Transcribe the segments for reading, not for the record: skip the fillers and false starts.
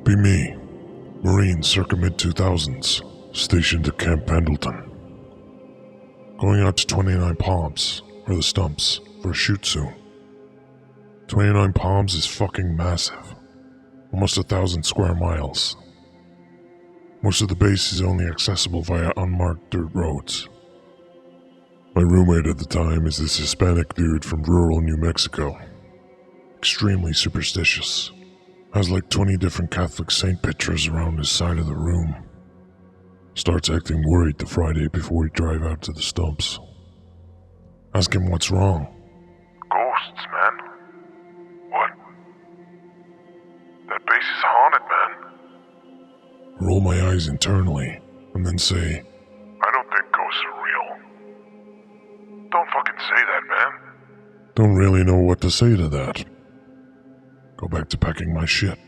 Be me, Marine circa mid-2000s, stationed at Camp Pendleton. Going out to 29 Palms, or the Stumps, for a shoot soon. 29 Palms is fucking massive. Almost 1,000 square miles. Most of the base is only accessible via unmarked dirt roads. My roommate at the time is this Hispanic dude from rural New Mexico. Extremely superstitious. Has like 20 different Catholic saint pictures around his side of the room. Starts acting worried the Friday before we drive out to the Stumps. Ask him what's wrong. Ghosts, man. What? That base is haunted, man. Roll my eyes internally, and then say, I don't think ghosts are real. Don't fucking say that, man. don't really know what to say to that. Go back to packing my shit.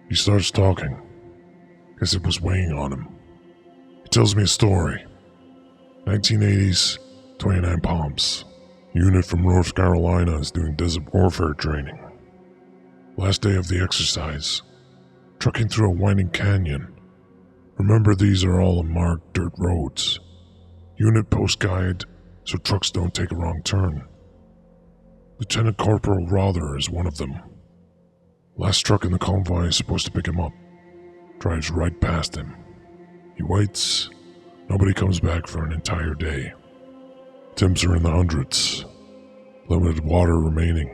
He starts talking. Guess it was weighing on him. He tells me a story. 1980s, 29 Palms. Unit from North Carolina is doing desert warfare training. Last day of the exercise. Trucking through a winding canyon. Remember, these are all unmarked dirt roads. Unit post guide so trucks don't take a wrong turn. Lieutenant Corporal Rother is one of them. Last truck in the convoy is supposed to pick him up. Drives right past him. He waits. Nobody comes back for an entire day. Temps are in the hundreds. Limited water remaining.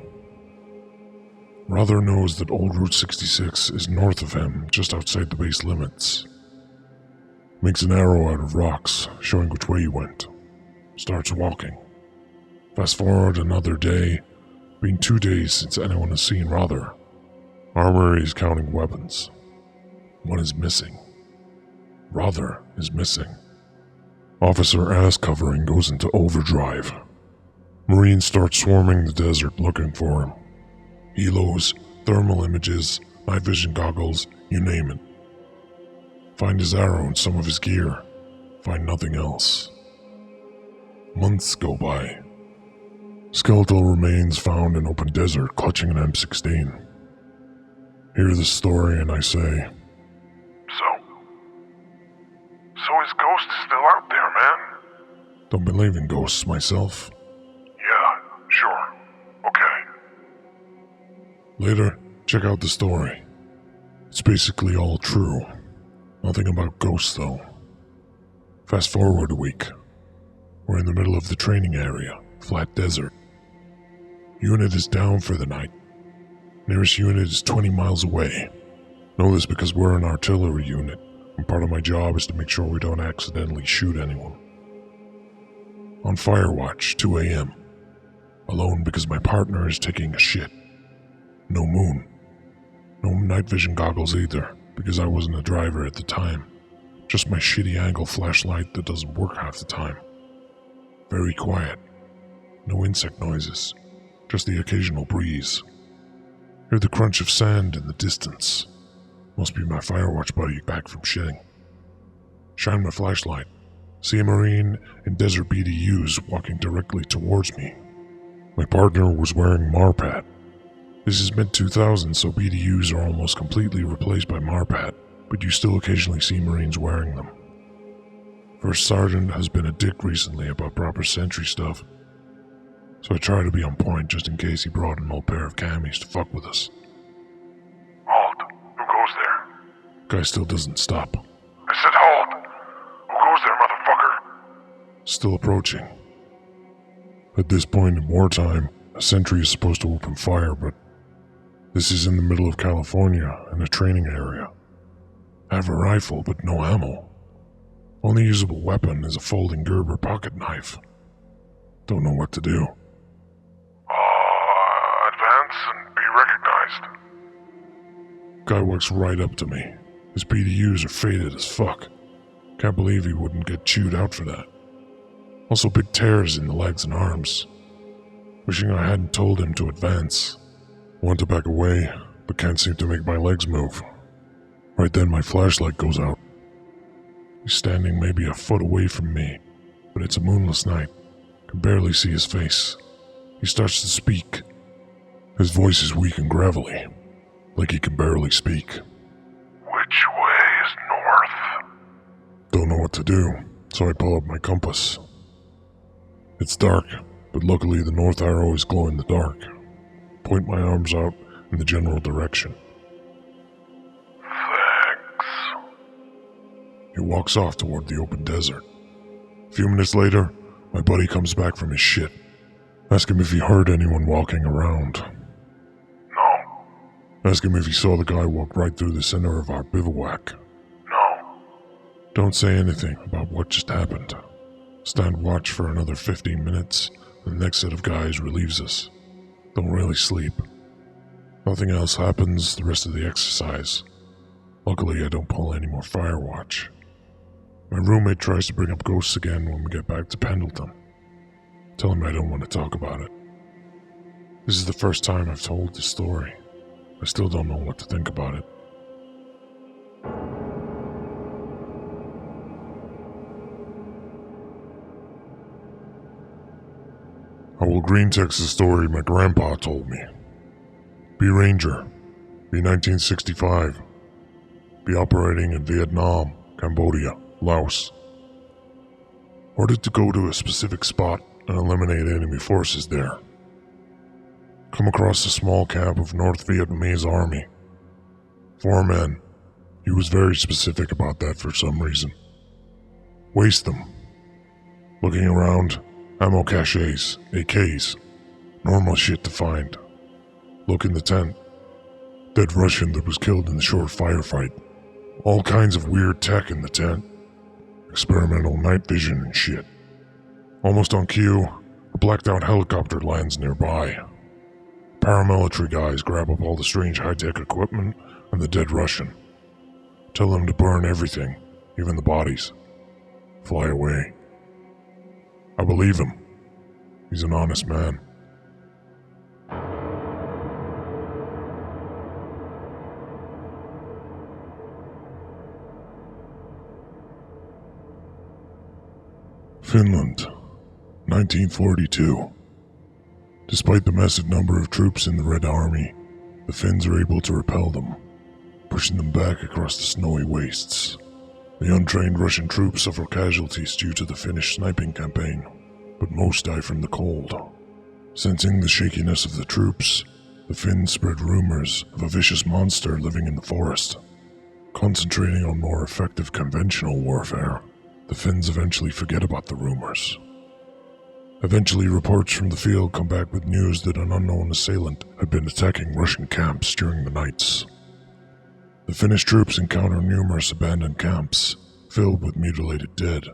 Rother knows that old Route 66 is north of him, just outside the base limits. Makes an arrow out of rocks, showing which way he went. Starts walking. Fast forward another day. Been 2 days since anyone has seen Rother. Armory is counting weapons. One is missing. Rother is missing. Officer ass covering goes into overdrive. Marines start swarming the desert looking for him. Helos, thermal images, night vision goggles, you name it. Find his arrow and some of his gear. Find nothing else. Months go by. Skeletal remains found in open desert clutching an M16. Hear the story and I say, So his ghost is still out there, man? don't believe in ghosts myself. Yeah, sure. Okay. Later, check out the story. It's basically all true. Nothing about ghosts though. Fast forward a week. We're in the middle of the training area, flat desert. Unit is down for the night. Nearest unit is 20 miles away. Know this because we're an artillery unit, and part of my job is to make sure we don't accidentally shoot anyone. On fire watch, 2 a.m. Alone because my partner is taking a shit. No moon. No night vision goggles either, because I wasn't a driver at the time. Just my shitty angle flashlight that doesn't work half the time. Very quiet. No insect noises. Just the occasional breeze. Hear the crunch of sand in the distance. Must be my firewatch buddy back from shitting. Shine my flashlight. See a Marine in desert BDUs walking directly towards me. My partner was wearing Marpat. This is mid-2000s, so BDUs are almost completely replaced by Marpat, but you still occasionally see Marines wearing them. First Sergeant has been a dick recently about proper sentry stuff, so I try to be on point just in case he brought an old pair of camis to fuck with us. Halt. Who goes there? Guy still doesn't stop. I said halt. Who goes there, motherfucker? Still approaching. At this point in wartime, a sentry is supposed to open fire, but this is in the middle of California in a training area. I have a rifle, but no ammo. Only usable weapon is a folding Gerber pocket knife. Don't know what to do. Advance and be recognized. Guy walks right up to me. His PDUs are faded as fuck. Can't believe he wouldn't get chewed out for that. Also big tears in the legs and arms. Wishing I hadn't told him to advance. Want to back away, but can't seem to make my legs move. Right then my flashlight goes out. He's standing maybe a foot away from me, but it's a moonless night. Can barely see his face. He starts to speak. His voice is weak and gravelly, like he can barely speak. Which way is north? Don't know what to do, so I pull up my compass. It's dark, but luckily the north arrow is glow in the dark. Point my arms out in the general direction. Thanks. He walks off toward the open desert. A few minutes later, my buddy comes back from his shit. Ask him if he heard anyone walking around. No. Ask him if he saw the guy walk right through the center of our bivouac. No. Don't say anything about what just happened. Stand watch for another 15 minutes, and the next set of guys relieves us. Don't really sleep. Nothing else happens the rest of the exercise. Luckily, I don't pull any more fire watch. My roommate tries to bring up ghosts again when we get back to Pendleton. Tell him I don't want to talk about it. This is the first time I've told this story. I still don't know what to think about it. I will Greentext the story my grandpa told me. Be Ranger. Be 1965. Be operating in Vietnam, Cambodia, Laos. Ordered to go to a specific spot and eliminate enemy forces there. Come across a small camp of North Vietnamese army. 4 men. He was very specific about that for some reason. Waste them. Looking around, ammo caches, AKs. Normal shit to find. Look in the tent. Dead Russian that was killed in the short firefight. All kinds of weird tech in the tent. Experimental night vision and shit. Almost on cue, a blacked out helicopter lands nearby. Paramilitary guys grab up all the strange high-tech equipment and the dead Russian. Tell them to burn everything, even the bodies. Fly away. I believe him. He's an honest man. Finland, 1942. Despite the massive number of troops in the Red Army, the Finns are able to repel them, pushing them back across the snowy wastes. The untrained Russian troops suffer casualties due to the Finnish sniping campaign, but most die from the cold. Sensing the shakiness of the troops, the Finns spread rumors of a vicious monster living in the forest. Concentrating on more effective conventional warfare, the Finns eventually forget about the rumors. Eventually, reports from the field come back with news that an unknown assailant had been attacking Russian camps during the nights. The Finnish troops encounter numerous abandoned camps, filled with mutilated dead.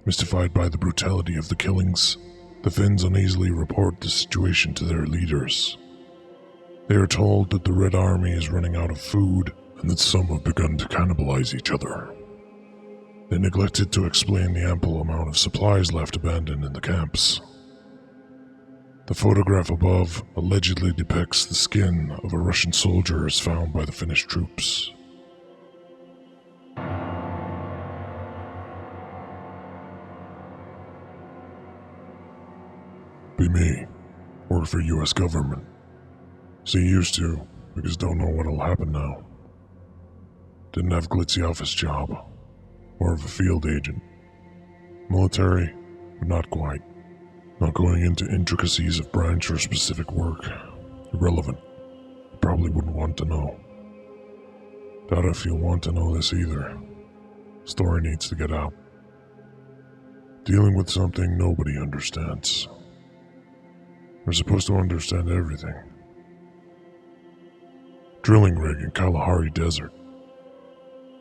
Mystified by the brutality of the killings, the Finns uneasily report the situation to their leaders. They are told that the Red Army is running out of food and that some have begun to cannibalize each other. They neglected to explain the ample amount of supplies left abandoned in the camps. The photograph above allegedly depicts the skin of a Russian soldier as found by the Finnish troops. Be me. Work for US government. Say used to, because don't know what'll happen now. Didn't have glitzy office job. More of a field agent. Military, but not quite. Not going into intricacies of branch or specific work. Irrelevant. You probably wouldn't want to know. Doubt if you'll want to know this either. Story needs to get out. Dealing with something nobody understands. We're supposed to understand everything. Drilling rig in Kalahari Desert.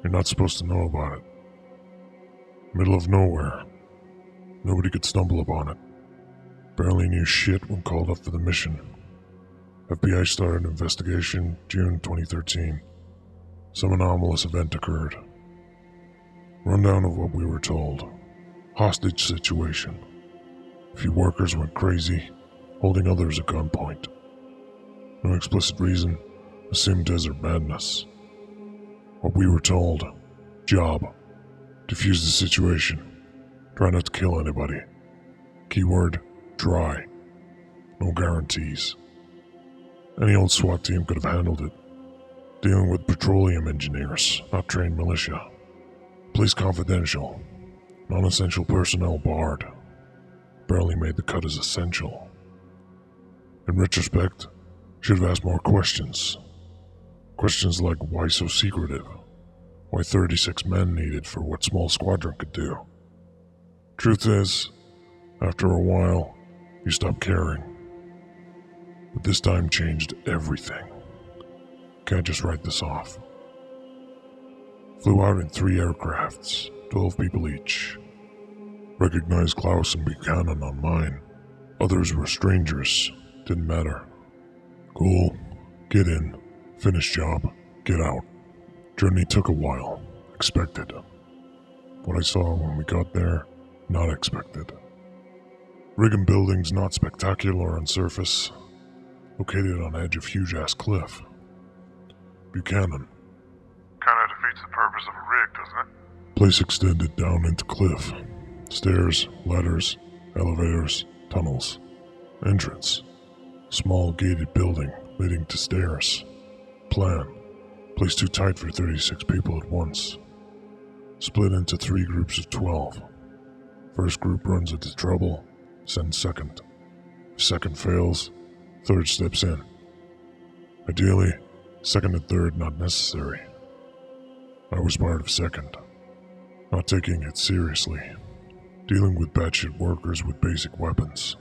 You're not supposed to know about it. Middle of nowhere. Nobody could stumble upon it. Barely knew shit when called up for the mission. FBI started an investigation June 2013. Some anomalous event occurred. Rundown of what we were told. Hostage situation. A few workers went crazy, holding others at gunpoint. No explicit reason, assumed desert madness. What we were told. Job. Defuse the situation. Try not to kill anybody. Keyword, try. No guarantees. Any old SWAT team could have handled it. Dealing with petroleum engineers, not trained militia. Police confidential. Non-essential personnel barred. Barely made the cut as essential. In retrospect, should have asked more questions. Questions like why so secretive? Why 36 men needed for what small squadron could do? Truth is, after a while, you stop caring. But this time changed everything. Can't just write this off. Flew out in 3 aircrafts, 12 people each. Recognized Klaus and Buchanan on mine. Others were strangers, didn't matter. Cool, get in, finish job, get out. Journey took a while, expected. What I saw when we got there, not expected. Rig and buildings not spectacular on surface, located on edge of huge-ass cliff. Buchanan. Kinda defeats the purpose of a rig, doesn't it? Place extended down into cliff. Stairs, ladders, elevators, tunnels. Entrance. Small gated building leading to stairs. Plan. Place too tight for 36 people at once. Split into 3 groups of 12. First group runs into trouble, send second. If second fails, third steps in. Ideally, second and third not necessary. I was part of second. Not taking it seriously. Dealing with batshit workers with basic weapons.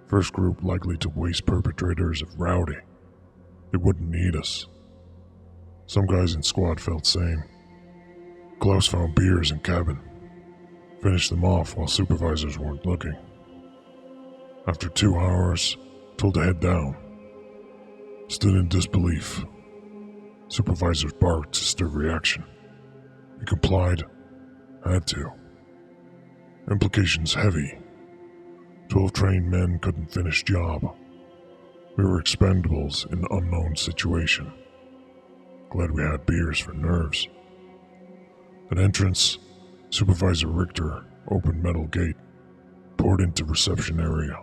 First group likely to waste perpetrators if rowdy. They wouldn't need us. Some guys in squad felt same. Klaus found beers in cabin. Finished them off while supervisors weren't looking. After 2 hours, told to head down. Stood in disbelief. Supervisors barked to stir reaction. We complied. Had to. Implications heavy. 12 trained men couldn't finish job. We were expendables in unknown situation. Glad we had beers for nerves. At entrance, Supervisor Richter opened metal gate, poured into reception area.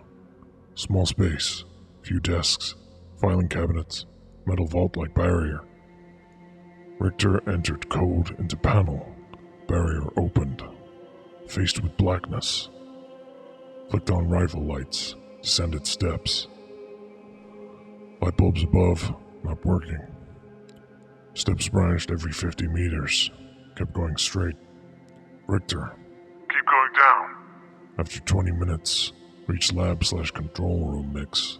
Small space, few desks, filing cabinets, metal vault-like barrier. Richter entered code into panel. Barrier opened. Faced with blackness. Flicked on rifle lights, descended steps. Light bulbs above, not working. Steps branched every 50 meters. Kept going straight. Richter. Keep going down. After 20 minutes, reached lab/control room mix.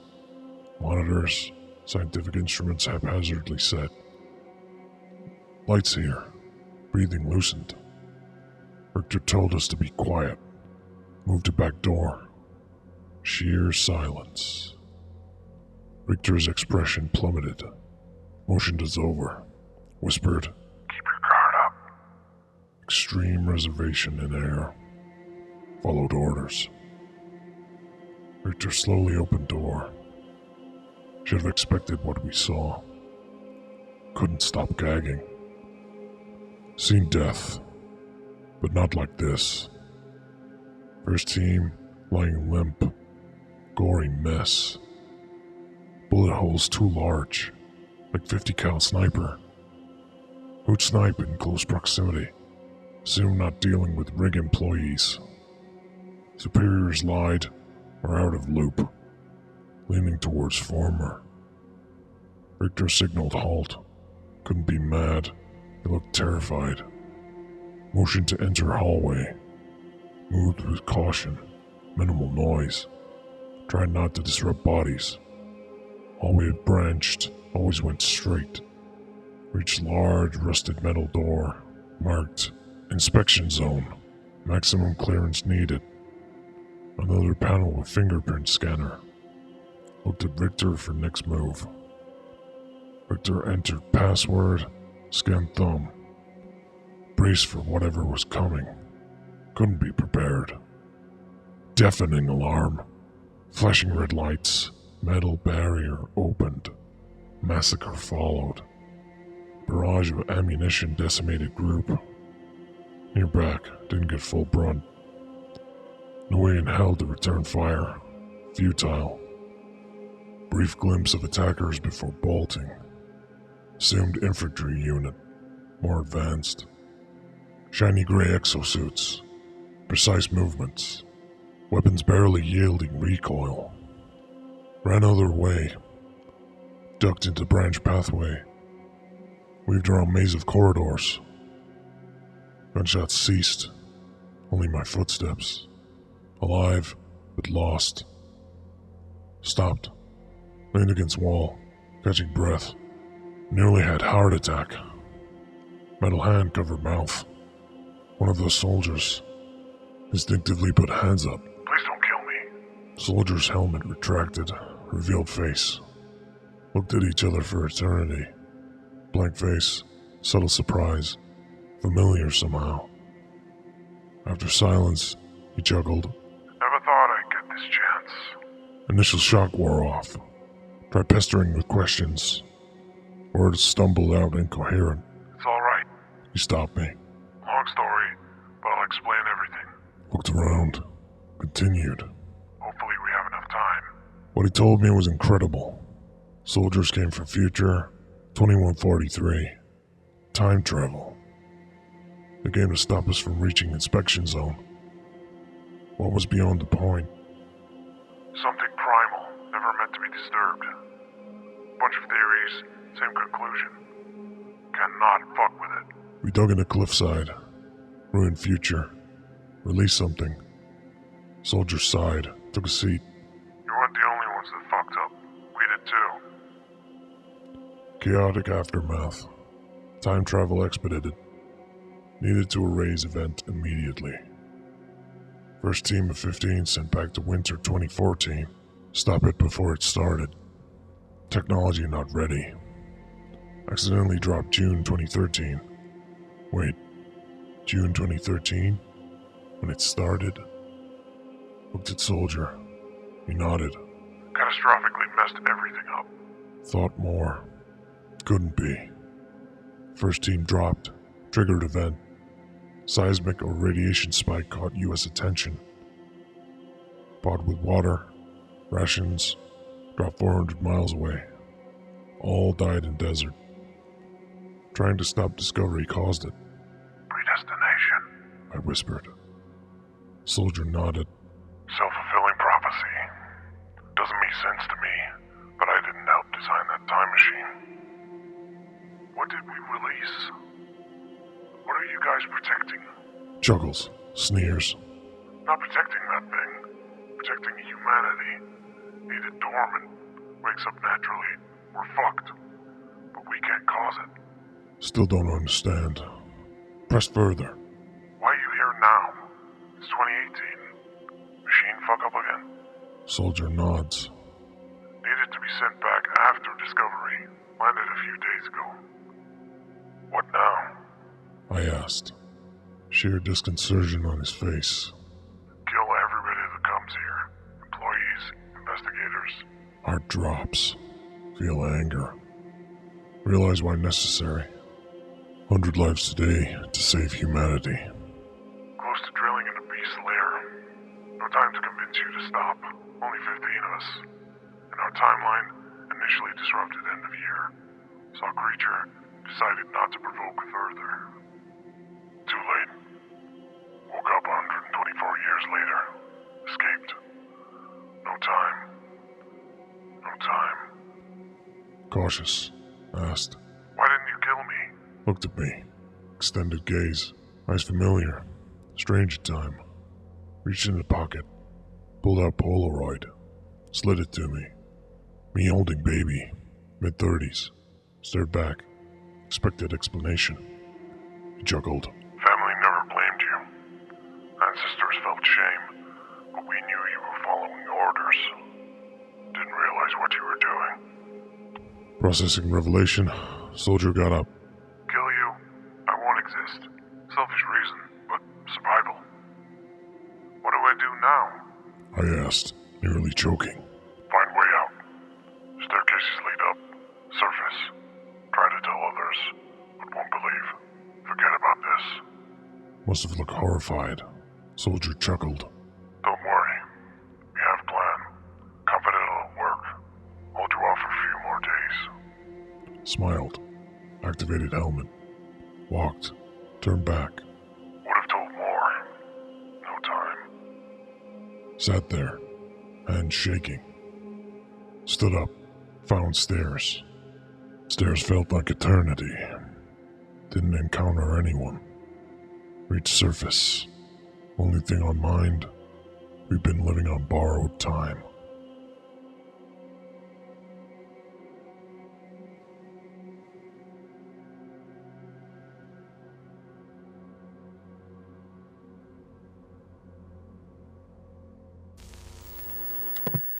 Monitors, scientific instruments haphazardly set. Lights here. Breathing loosened. Richter told us to be quiet. Moved to back door. Sheer silence. Richter's expression plummeted. Motioned us over. Whispered, Keep your guard up. extreme reservation in air. Followed orders. Richter slowly opened door. Should have expected what we saw. Couldn't stop gagging. Seen death, but not like this. First team, lying limp. Gory mess. Bullet holes too large, like 50 cal sniper. Who'd snipe in close proximity? Assume not dealing with rig employees. Superiors lied, or out of loop. Leaning towards former. Richter signaled halt. Couldn't be mad. He looked terrified. Motioned to enter hallway. Moved with caution. Minimal noise. Tried not to disrupt bodies. Hallway had branched, always went straight. Reached large rusted metal door. Marked Inspection Zone. Maximum clearance needed. Another panel with fingerprint scanner. Looked at Richter for next move. Richter entered password, scanned thumb. Braced for whatever was coming. Couldn't be prepared. Deafening alarm. Flashing red lights. Metal barrier opened. Massacre followed. Barrage of ammunition decimated group. Near back, didn't get full brunt. No way in hell to return fire. Futile. Brief glimpse of attackers before bolting. Assumed infantry unit, more advanced. Shiny gray exosuits, precise movements, weapons barely yielding recoil. Ran other way, ducked into branch pathway, weaved around maze of corridors. Gunshots ceased, only my footsteps. Alive, but lost. Stopped, leaned against wall, catching breath. Nearly had heart attack. Metal hand covered mouth. One of those soldiers instinctively put hands up. Please don't kill me. Soldier's helmet retracted, revealed face. Looked at each other for eternity. Blank face, subtle surprise, familiar somehow. After silence, he chuckled. Never thought I'd get this chance. Initial shock wore off. Tried pestering with questions. Words stumbled out incoherent. It's alright. He stopped me. Long story, but I'll explain everything. Looked around. Continued. Hopefully we have enough time. What he told me was incredible. Soldiers came from future 2143. Time travel. They came to stop us from reaching inspection zone. What was beyond the point? Something primal, never meant to be disturbed. Bunch of theories, same conclusion. Cannot fuck with it. We dug into cliffside. Ruined future. Released something. Soldier sighed. Took a seat. You weren't the only ones that fucked up. We did too. Chaotic aftermath. Time travel expedited. Needed to erase event immediately. First team of 15 sent back to winter 2014. Stop it before it started. Technology not ready. Accidentally dropped June 2013. Wait, June 2013? When it started? Looked at Soldier. He nodded. Catastrophically messed everything up. Thought more. Couldn't be. First team dropped. Triggered event. Seismic or radiation spike caught U.S. attention. Pod with water, rations, dropped 400 miles away. All died in desert. Trying to stop Discovery caused it, Predestination. I whispered. Soldier nodded. Self-fulfilling prophecy. Doesn't make sense to me, but I didn't help design that time machine. What did we release? What are you guys protecting? Chuckles, sneers. Not protecting that thing. Protecting humanity. Needed dormant. Wakes up naturally. We're fucked. But we can't cause it. Still don't understand. Press further. Why are you here now? It's 2018. Machine fuck up again? Soldier nods. Needed to be sent back after Discovery. Landed a few days ago. What now? I asked. Sheer disconcertion on his face. Kill everybody that comes here. Employees, investigators. Heart drops. Feel anger. Realize why necessary. 100 lives today to save humanity. Close to drilling in a beast lair. No time to convince you to stop. Only 15 of us. And our timeline, initially disrupted end of year. Saw creature, decided not to provoke further. Too late. Woke up 124 years later. Escaped. No time. No time. Cautious. Asked. Why didn't you kill me? Looked at me. Extended gaze. Eyes familiar. Strange at time. Reached in the pocket. Pulled out Polaroid. Slid it to me. Me holding baby. Mid-30s. Stared back. Expected explanation. He chuckled. Family never blamed you. Ancestors felt shame, but we knew you were following orders. Didn't realize what you were doing. Processing revelation. Soldier got up. Kill you, I won't exist. Selfish reason, but survival. What do I do now? I asked, nearly choking. Find way out. Staircases lead up. Surface. Try to tell others, but won't believe. Forget about this. Must have looked horrified. Soldier chuckled. Don't worry. We have a plan. Confident it'll work. Hold you off for a few more days. Smiled. Activated helmet. Walked. Turned back. Would have told more. No time. Sat there, hands shaking. Stood up, found stairs. Stairs felt like eternity. Didn't encounter anyone. Reached surface. Only thing on mind, we've been living on borrowed time.